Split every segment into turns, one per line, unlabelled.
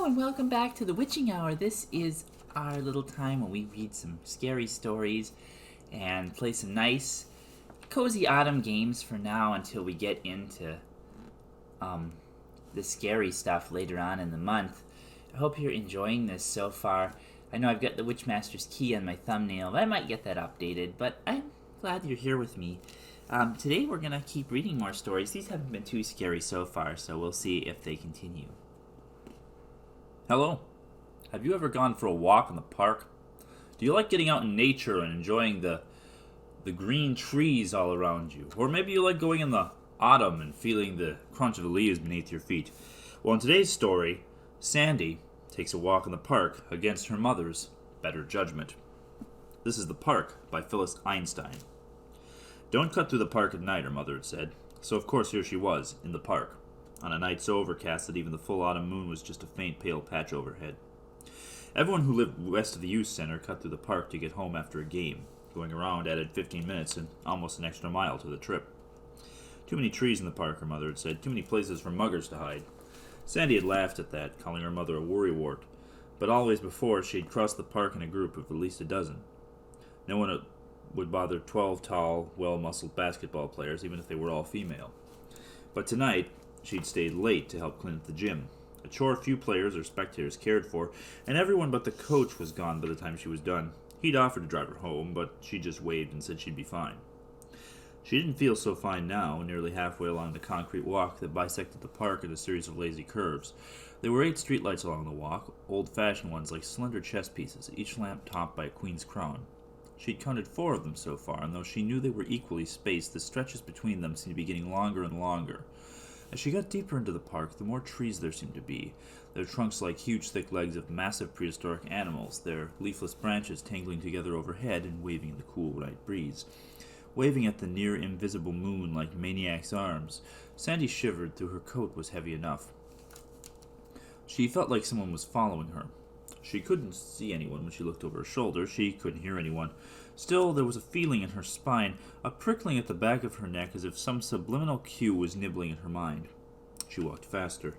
and welcome back to the Witching Hour. This is our little time when we read some scary stories and play some nice, cozy autumn games for now until we get into the scary stuff later on in the month. I hope you're enjoying this so far. I know I've got the Witchmaster's key on my thumbnail, but I might get that updated, but I'm glad you're here with me. Today we're going to keep reading more stories. These haven't been too scary so far, so we'll see if they continue.
Hello. Have you ever gone for a walk in the park? Do you like getting out in nature and enjoying the green trees all around you? Or maybe you like going in the autumn and feeling the crunch of the leaves beneath your feet? Well, in today's story, Sandy takes a walk in the park against her mother's better judgment. This is The Park by Phyllis Einstein. Don't cut through the park at night, her mother had said. So of course here she was, in the park, on a night so overcast that even the full autumn moon was just a faint pale patch overhead. Everyone who lived west of the youth center cut through the park to get home after a game. Going around added 15 minutes and almost an extra mile to the trip. Too many trees in the park, her mother had said. Too many places for muggers to hide. Sandy had laughed at that, calling her mother a worrywart. But always before, she had crossed the park in a group of at least a dozen. No one would bother 12 tall, well-muscled basketball players, even if they were all female. But tonight, she'd stayed late to help clean up the gym, a chore few players or spectators cared for, and everyone but the coach was gone by the time she was done. He'd offered to drive her home, but she just waved and said she'd be fine. She didn't feel so fine now, nearly halfway along the concrete walk that bisected the park in a series of lazy curves. There were 8 streetlights along the walk, old-fashioned ones like slender chess pieces, each lamp topped by a queen's crown. She'd counted 4 of them so far, and though she knew they were equally spaced, the stretches between them seemed to be getting longer and longer. As she got deeper into the park, the more trees there seemed to be, their trunks like huge thick legs of massive prehistoric animals, their leafless branches tangling together overhead and waving in the cool night breeze. Waving at the near invisible moon like maniacs' arms, Sandy shivered, though her coat was heavy enough. She felt like someone was following her. She couldn't see anyone when she looked over her shoulder. She couldn't hear anyone. Still, there was a feeling in her spine, a prickling at the back of her neck as if some subliminal cue was nibbling at her mind. She walked faster.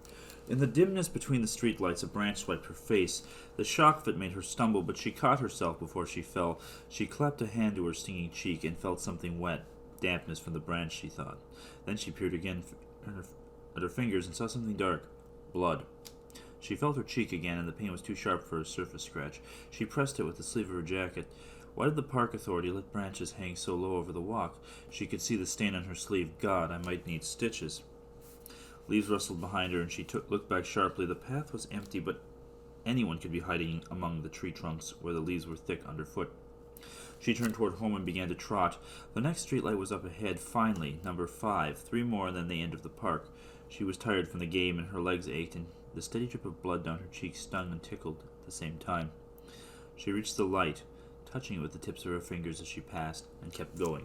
In the dimness between the streetlights, a branch swiped her face. The shock of it made her stumble, but she caught herself before she fell. She clapped a hand to her stinging cheek and felt something wet, dampness from the branch, she thought. Then she peered again at her fingers and saw something dark. Blood. She felt her cheek again, and the pain was too sharp for a surface scratch. She pressed it with the sleeve of her jacket. Why did the park authority let branches hang so low over the walk? She could see the stain on her sleeve. God, I might need stitches. Leaves rustled behind her, and she looked back sharply. The path was empty, but anyone could be hiding among the tree trunks where the leaves were thick underfoot. She turned toward home and began to trot. The next streetlight was up ahead, finally, number 5, 3 more than the end of the park. She was tired from the game, and her legs ached, and the steady drip of blood down her cheeks stung and tickled at the same time. She reached the light, touching it with the tips of her fingers as she passed, and kept going.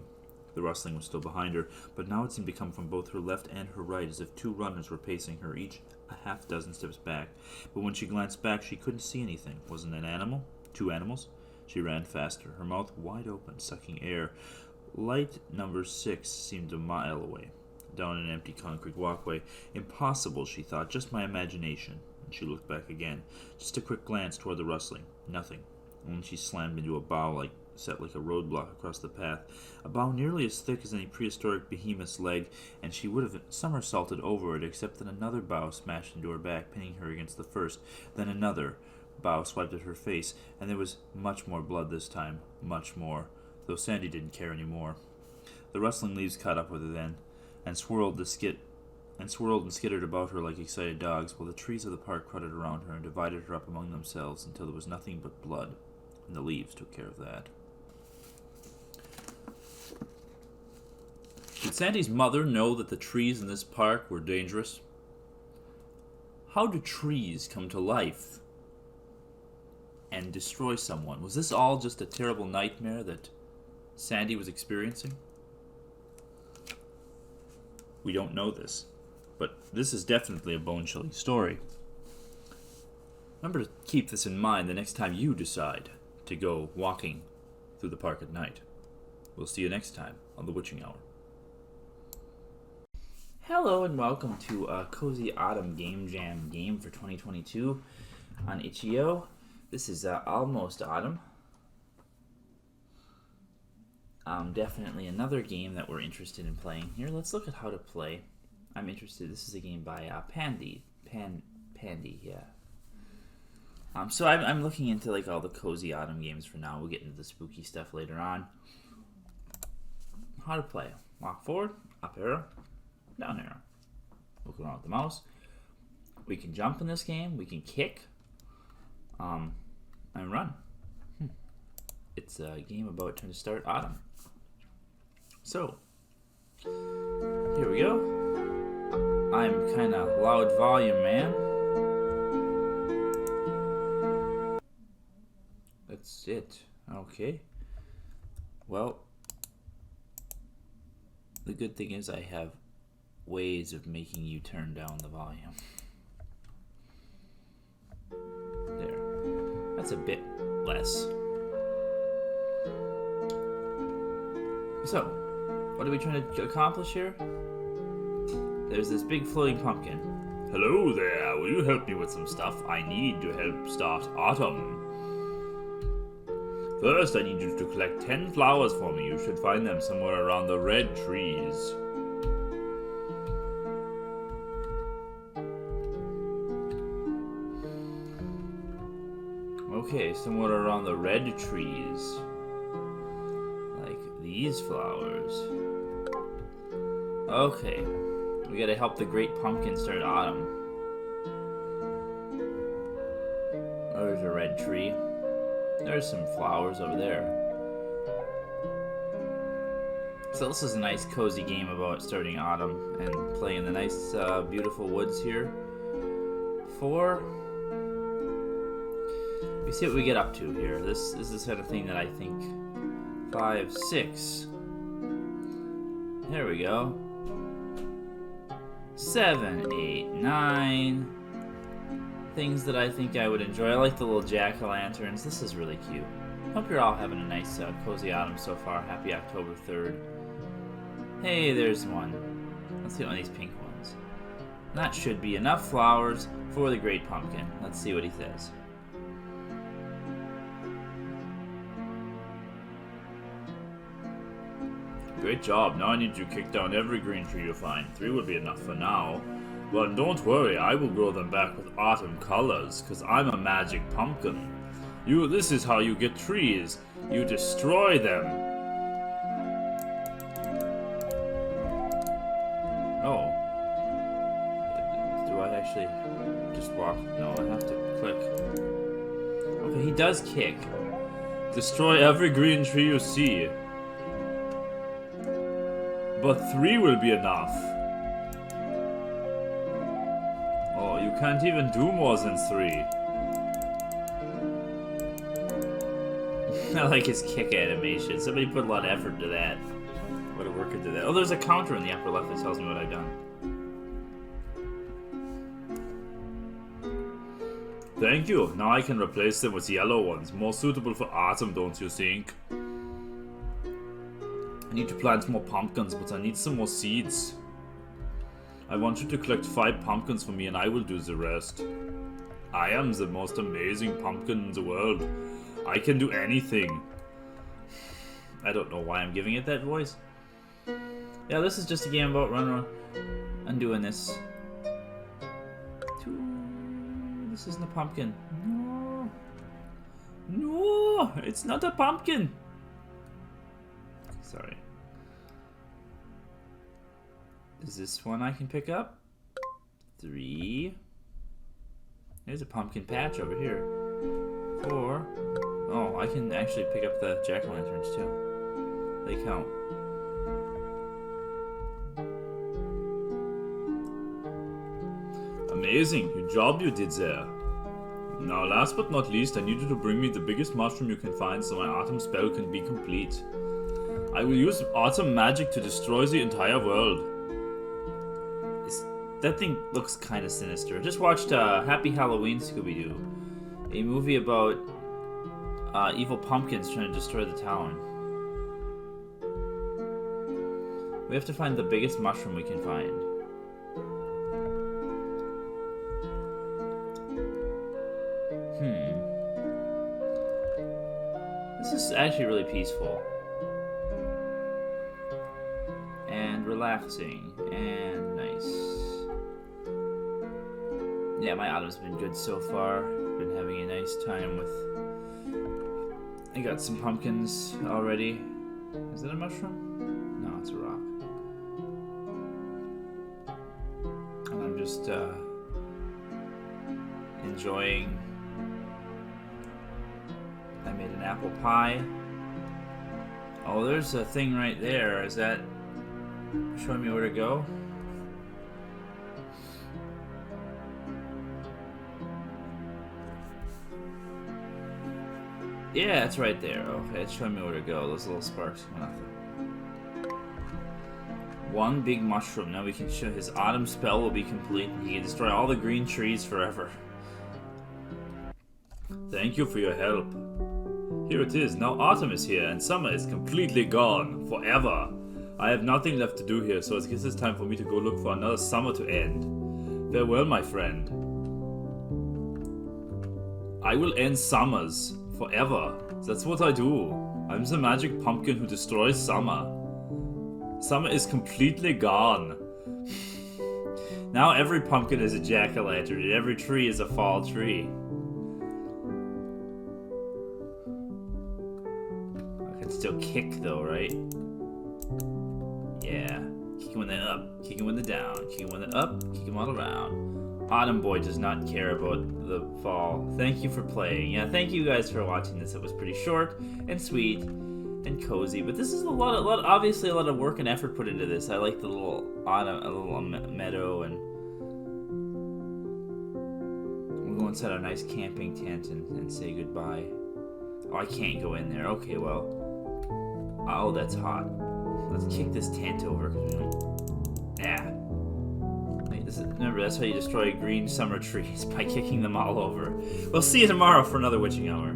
The rustling was still behind her, but now it seemed to come from both her left and her right, as if 2 runners were pacing her, each a half-dozen steps back. But when she glanced back, she couldn't see anything. Wasn't an animal? 2 animals? She ran faster, her mouth wide open, sucking air. Light number 6 seemed a mile away, down an empty concrete walkway. Impossible, she thought, just my imagination. And she looked back again. Just a quick glance toward the rustling. Nothing. And then she slammed into a bough set like a roadblock across the path, a bough nearly as thick as any prehistoric behemoth's leg, and she would have somersaulted over it, except that another bough smashed into her back, pinning her against the first. Then another bough swiped at her face, and there was much more blood this time, much more, though Sandy didn't care any more. The rustling leaves caught up with her then, and swirled and skittered about her like excited dogs, while the trees of the park crowded around her and divided her up among themselves until there was nothing but blood, and the leaves took care of that. Did Sandy's mother know that the trees in this park were dangerous? How do trees come to life and destroy someone? Was this all just a terrible nightmare that Sandy was experiencing? We don't know this, but this is definitely a bone-chilling story. Remember to keep this in mind the next time you decide to go walking through the park at night. We'll see you next time on The Witching Hour.
Hello and welcome to a cozy autumn game jam game for 2022. on Itch.io. This is Almost Autumn. Definitely another game that we're interested in playing here. Let's look at how to play. I'm interested. This is a game by Pandy, yeah. So I'm looking into like all the cozy autumn games for now. We'll get into the spooky stuff later on. How to play: walk forward, up arrow, down arrow. Look around with the mouse. We can jump in this game. We can kick, and run. It's a game about trying to start autumn. So here we go. I'm kind of loud volume, man. That's it. Okay. Well, the good thing is I have ways of making you turn down the volume. There. That's a bit less. So, what are we trying to accomplish here? There's this big floating pumpkin. Hello there, will you help me with some stuff? I need to help start autumn. First, I need you to collect 10 flowers for me. You should find them somewhere around the red trees. Okay, somewhere around the red trees. Like these flowers. Okay, we gotta help the great pumpkin start autumn. There's a red tree. There's some flowers over there. So this is a nice cozy game about starting autumn and playing the nice beautiful woods here. 4. We see what we get up to here. This is the sort of thing that I think. 5, 6. There we go. 7, 8, 9. Things that I think I would enjoy. I like the little jack-o'-lanterns. This is really cute. Hope you're all having a nice cozy autumn so far. Happy October 3rd. Hey, there's one. Let's get one of these pink ones. That should be enough flowers for the great pumpkin. Let's see what he says. Great job. Now I need you to kick down every green tree you find. 3 will be enough for now. But don't worry, I will grow them back with autumn colors, because I'm a magic pumpkin. This is how you get trees. You destroy them. Oh. Do I actually just walk? No, I have to click. Okay, he does kick. Destroy every green tree you see. But 3 will be enough. Oh, you can't even do more than 3. I like his kick animation. Somebody put a lot of effort into that. What a work into that. Oh, there's a counter in the upper left that tells me what I've done. Thank you. Now I can replace them with yellow ones. More suitable for autumn, don't you think? I need to plant more pumpkins, but I need some more seeds. I want you to collect 5 pumpkins for me and I will do the rest. I am the most amazing pumpkin in the world. I can do anything. I don't know why I'm giving it that voice. Yeah, this is just a game about running around and doing this. This isn't a pumpkin. No. No, it's not a pumpkin. Sorry. Is this one I can pick up? 3. There's a pumpkin patch over here. 4. Oh, I can actually pick up the jack-o'-lanterns too. They count. Amazing! Good job you did there. Now, last but not least, I need you to bring me the biggest mushroom you can find so my autumn spell can be complete. I will use autumn magic to destroy the entire world. That thing looks kind of sinister. I just watched Happy Halloween, Scooby-Doo. A movie about evil pumpkins trying to destroy the town. We have to find the biggest mushroom we can find. This is actually really peaceful. And relaxing. And nice. Yeah, my autumn's been good so far. Been having a nice time with... I got some pumpkins already. Is that a mushroom? No, it's a rock. And I'm just enjoying. I made an apple pie. Oh, there's a thing right there. Is that showing me where to go? Yeah, it's right there. Okay, it's showing me where to go. Those little sparks. Nothing. One big mushroom. Now we can show his autumn spell will be complete. He can destroy all the green trees forever. Thank you for your help. Here it is. Now autumn is here and summer is completely gone. Forever. I have nothing left to do here, so I guess it's time for me to go look for another summer to end. Farewell, my friend. I will end summers. Forever. That's what I do. I'm the magic pumpkin who destroys summer. Summer is completely gone. Now every pumpkin is a jack-o'-lantern and every tree is a fall tree. I can still kick though, right? Yeah. Kick him when they're up, kick him when they're down, kick him when they're up, kick him all around. Autumn Boy does not care about the fall. Thank you for playing. Yeah, thank you guys for watching this. It was pretty short and sweet and cozy, but this is obviously a lot of work and effort put into this. I like the little meadow, and we'll go inside our nice camping tent and say goodbye. Oh, I can't go in there. Okay, well. Oh, that's hot. Let's kick this tent over. Yeah. Remember, that's how you destroy green summer trees, by kicking them all over. We'll see you tomorrow for another Witching Hour.